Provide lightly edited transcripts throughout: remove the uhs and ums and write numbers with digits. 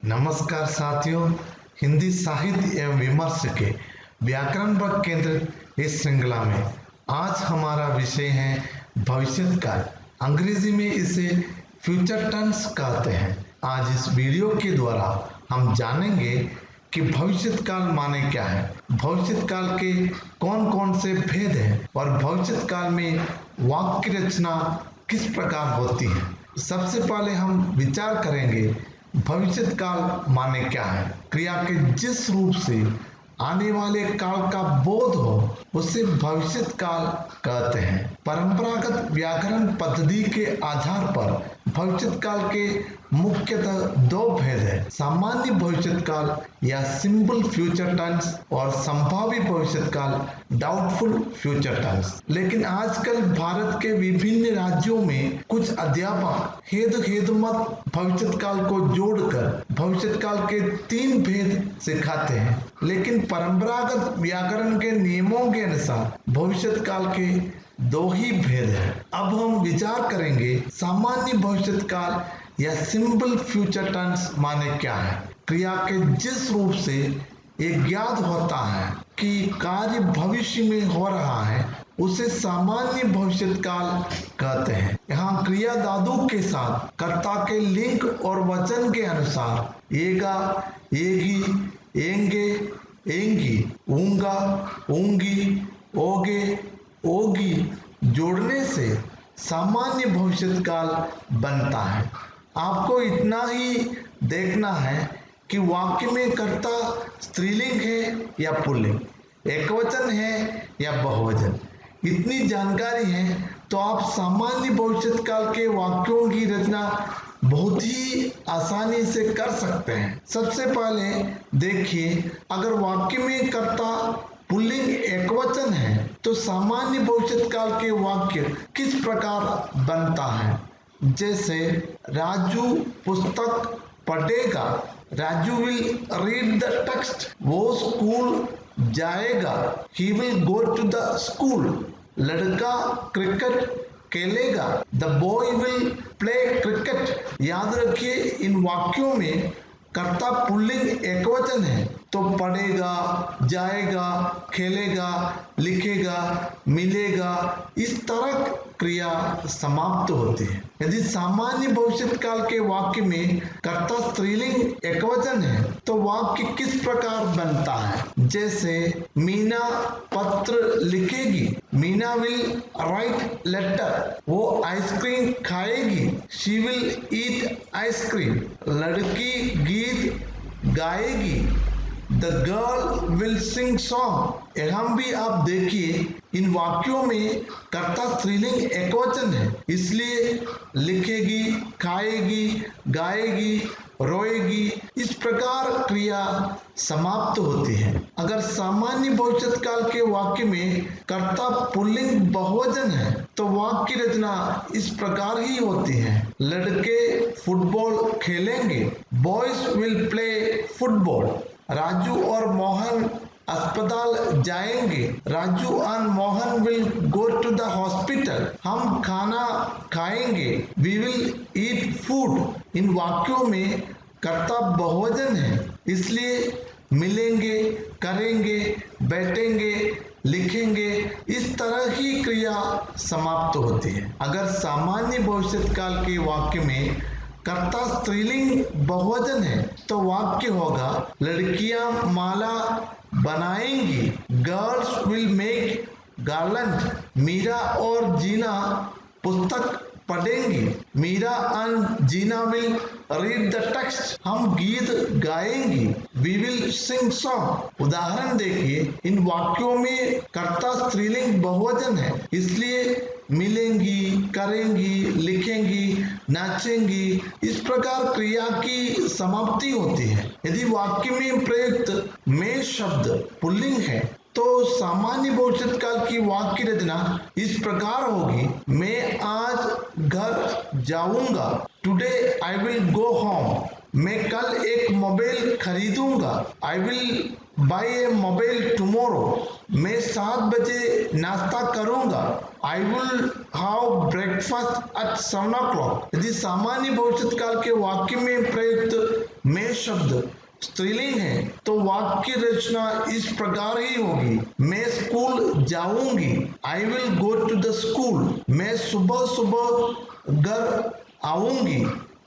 नमस्कार साथियों, हिंदी साहित्य एवं विमर्श के व्याकरण पर केंद्रित इस श्रृंखला में आज हमारा विषय है भविष्यत काल। अंग्रेजी में इसे फ्यूचर टेंस कहते हैं। आज इस वीडियो के द्वारा हम जानेंगे कि भविष्यत काल माने क्या है, भविष्यत काल के कौन कौन से भेद हैं और भविष्यत काल में वाक्य रचना किस प्रकार होती है। सबसे पहले हम विचार करेंगे भविष्यत काल माने क्या है। क्रिया के जिस रूप से आने वाले काल का बोध हो उसे भविष्यत काल कहते हैं। परंपरागत व्याकरण पद्धति के आधार पर भविष्यत काल के मुख्यतः दो भेद है, सामान्य भविष्यत काल या सिंपल फ्यूचर टेंस और संभावी भविष्यत काल डाउटफुल फ्यूचर टेंस। लेकिन आजकल भारत के विभिन्न राज्यों में कुछ अध्यापक हेतुमत भविष्यत काल को जोड़कर भविष्यत काल के 3 भेद सिखाते हैं। लेकिन परंपरागत व्याकरण के नियमों के अनुसार भविष्यत काल के 2 ही भेद हैं। अब हम विचार करेंगे सामान्य भविष्यत काल या सिंपल फ्यूचर टेंस माने क्या है। क्रिया के जिस रूप से एक ज्ञात होता है कि कार्य भविष्य में हो रहा है उसे सामान्य भविष्यत काल कहते हैं। यहाँ क्रिया धातु के साथ कर्ता के लिंग और वचन के अनुसार एगा, एगी, एंगे, एंगी, ऊंगा, ऊंगी, ओगे, ओगी जोड़ने से सामान्य भविष्यत काल बनता है। आपको इतना ही देखना है कि वाक्य में कर्ता स्त्रीलिंग है या पुल्लिंग, एकवचन है या बहुवचन। इतनी जानकारी है तो आप सामान्य भविष्यत काल के वाक्यों की रचना बहुत ही आसानी से कर सकते हैं। सबसे पहले देखिए, अगर वाक्य में कर्ता पुल्लिंग एकवचन है तो सामान्य भविष्यत काल के वाक्य किस प्रकार बनता है। जैसे राजू पुस्तक पढ़ेगा, Raju will read the text. वो स्कूल जाएगा, he will go to the school. लड़का क्रिकेट खेलेगा, the boy will play cricket. याद रखिए, इन वाक्यों में कर्ता पुल्लिंग एकवचन है तो पढ़ेगा, जाएगा, खेलेगा, लिखेगा, मिलेगा, इस तरह क्रिया समाप्त होती है। यदि सामान्य भविष्यत काल के वाक्य में कर्ता स्त्रीलिंग एकवचन है तो वाक्य किस प्रकार बनता है। जैसे मीना पत्र लिखेगी, मीना विल राइट लेटर। वो आइसक्रीम खाएगी, शी विल ईट आइसक्रीम। लड़की गीत गाएगी, the girl will sing song. यहाँ भी आप देखिए, इन वाक्यों में कर्ता स्त्रीलिंग एकवचन है, इसलिए लिखेगी, खाएगी, गाएगी, रोएगी, इस प्रकार क्रिया समाप्त होती है। अगर सामान्य भविष्यत काल के वाक्य में कर्ता पुल्लिंग बहुवचन है तो वाक्य रचना इस प्रकार ही होती है। लड़के फुटबॉल खेलेंगे, boys will play football. Raju और मोहन अस्पताल जाएंगे, Raju and Mohan will go to the hospital. हम खाना खाएंगे, वी विल ईट फूड। इन वाक्यों में कर्ता बहुवचन है, इसलिए मिलेंगे, करेंगे, बैठेंगे, लिखेंगे, इस तरह की क्रिया समाप्त होती है। अगर सामान्य भविष्यत काल के वाक्य में कर्ता स्त्रीलिंग बहुवचन है तो वाक्य होगा लड़कियां माला बनाएंगी, girls will make garland. Meera और जीना पुस्तक पढ़ेंगी, Meera and Jeena will read the text. हम गीत गाएंगी, वी विल सिंग सॉन्ग। उदाहरण देखिए, इन वाक्यों में कर्ता स्त्रीलिंग बहुवचन है, इसलिए मिलेंगी, करेंगी, लिखेंगी, नाचेंगी, इस प्रकार क्रिया की समाप्ति होती है। यदि वाक्य में प्रयुक्त में शब्द पुल्लिंग है तो सामान्य भविष्यत काल की वाक्य रचना इस प्रकार होगी, मैं आज घर जाऊंगा, today I will go home. मैं कल एक मोबाइल खरीदूंगा, I will buy a mobile tomorrow. मैं 7 बजे नाश्ता करूंगा, I will have breakfast at 7 o'clock। यदि सामान्य भविष्यत काल के वाक्य में प्रयुक्त में शब्द स्त्रीलिंग है तो वाक्य रचना इस प्रकार ही होगी। मैं स्कूल जाऊंगी, I will go to the school. मैं सुबह सुबह घर आऊंगी,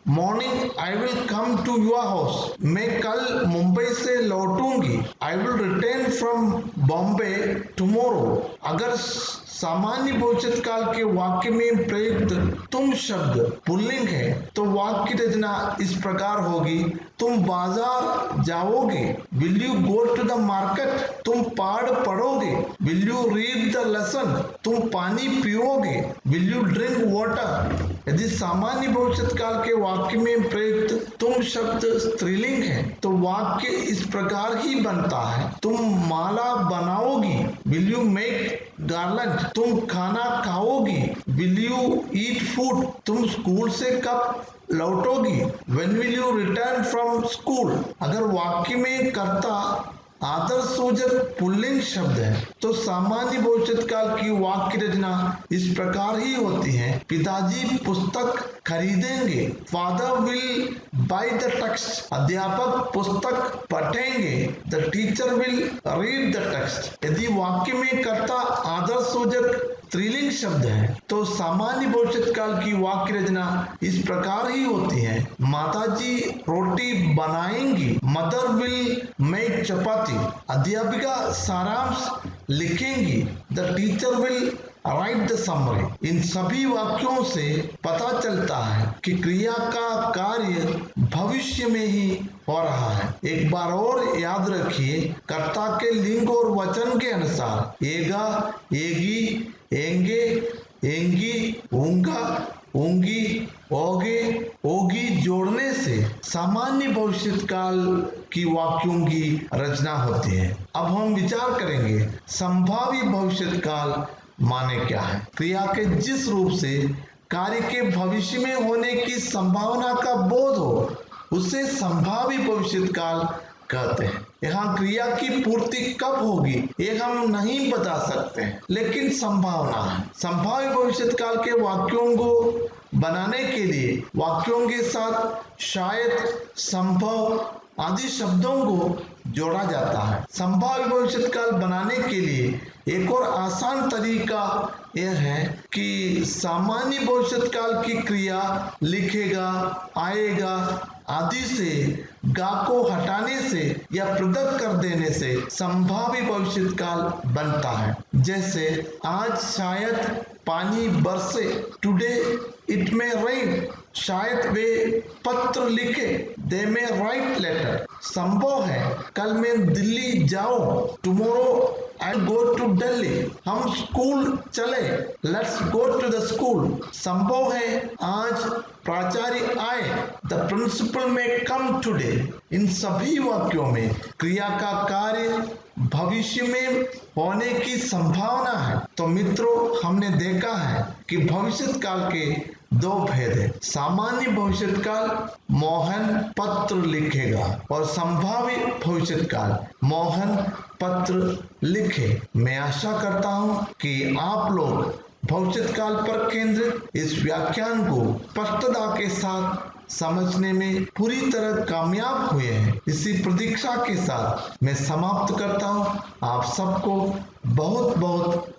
morning I will come to your house. मैं कल मुंबई से लौटूंगी, I will return from Bombay tomorrow. अगर सामान्य भविष्य काल के वाक्य में प्रयुक्त तुम शब्द पुल्लिंग है तो वाक्य रचना इस प्रकार होगी। तुम बाजार जाओगे, will you go to the market. तुम पाठ पढ़ोगे, will you read the lesson. तुम पानी पियोगे, विल यू ड्रिंक वाटर। यदि सामान्य भविष्य काल के वाक्य में प्रयुक्त तुम शब्द स्त्रीलिंग है तो वाक्य इस प्रकार ही बनता है। तुम माला बनाओगी, विल यू मेक गार्लैंड। तुम खाना खाओगी, विल यू ईट फूड। तुम स्कूल से कब लौटोगी, when will you return from school. अगर वाक्य में कर्ता आदर्शसूचक पुल्लिंग शब्द है तो सामान्य भविष्य काल की वाक्य रचना इस प्रकार ही होती है। पिताजी पुस्तक खरीदेंगे, father will by the text. अध्यापक पुस्तक पढ़ेंगे, the teacher will read the text. यदि वाक्य में कर्ता आदर्शसूचक स्त्रीलिंग शब्द है तो सामान्य भविष्य काल की वाक्य रचना इस प्रकार ही होती है। माताजी रोटी बनाएंगी, मदर विल मेक चपाती। अध्यापिका सारांश लिखेंगी, the teacher will write the summary. इन सभी वाक्यों से पता चलता है कि क्रिया का कार्य भविष्य में ही हो रहा है। एक बार और याद रखिए, कर्ता के लिंग और वचन के अनुसार एगा, एगी, एंगे, एंगी, ऊंगा, ऊंगी, ओगे, ओगी जोड़ने से सामान्य भविष्य काल की वाक्यों की रचना होती है। अब हम विचार करेंगे संभावी भविष्य काल माने क्या है। क्रिया के जिस रूप से कार्य के भविष्य में होने की संभावना का बोध हो उसे संभावी भविष्य काल कहते हैं। यहाँ क्रिया की पूर्ति कब होगी ये हम नहीं बता सकते हैं, लेकिन संभावना है। संभाव्य भविष्य काल के वाक्यों को बनाने के लिए वाक्यों के साथ शायद, संभव आदि शब्दों को जोड़ा जाता है। संभाव्य भविष्य काल बनाने के लिए एक और आसान तरीका यह है कि सामान्य भविष्य काल की क्रिया लिखेगा, आएगा आदि से गा को हटाने से या पृथक कर देने से संभाव्य भविष्य काल बनता है। जैसे आज शायद पानी बरसे, टुडे इट मे रेन। शायद वे पत्र लिखे, दे मे राइट लेटर। संभव है कल मैं दिल्ली जाऊं, tomorrow I go to Delhi. हम स्कूल चले, let's go to the school. संभव है आज प्राचार्य आए, द प्रिंसिपल में कम टुडे। इन सभी वाक्यों में क्रिया का कार्य भविष्य में होने की संभावना है। तो मित्रों, हमने देखा है कि भविष्य काल के दो भेद है। सामान्य भविष्य काल मोहन पत्र लिखेगा और संभाव्य भविष्य काल मोहन पत्र लिखे। मैं आशा करता हूं कि आप लोग भविष्य काल पर केंद्रित इस व्याख्यान को स्पष्टता के साथ समझने में पूरी तरह कामयाब हुए हैं। इसी प्रतीक्षा के साथ मैं समाप्त करता हूं। आप सबको बहुत बहुत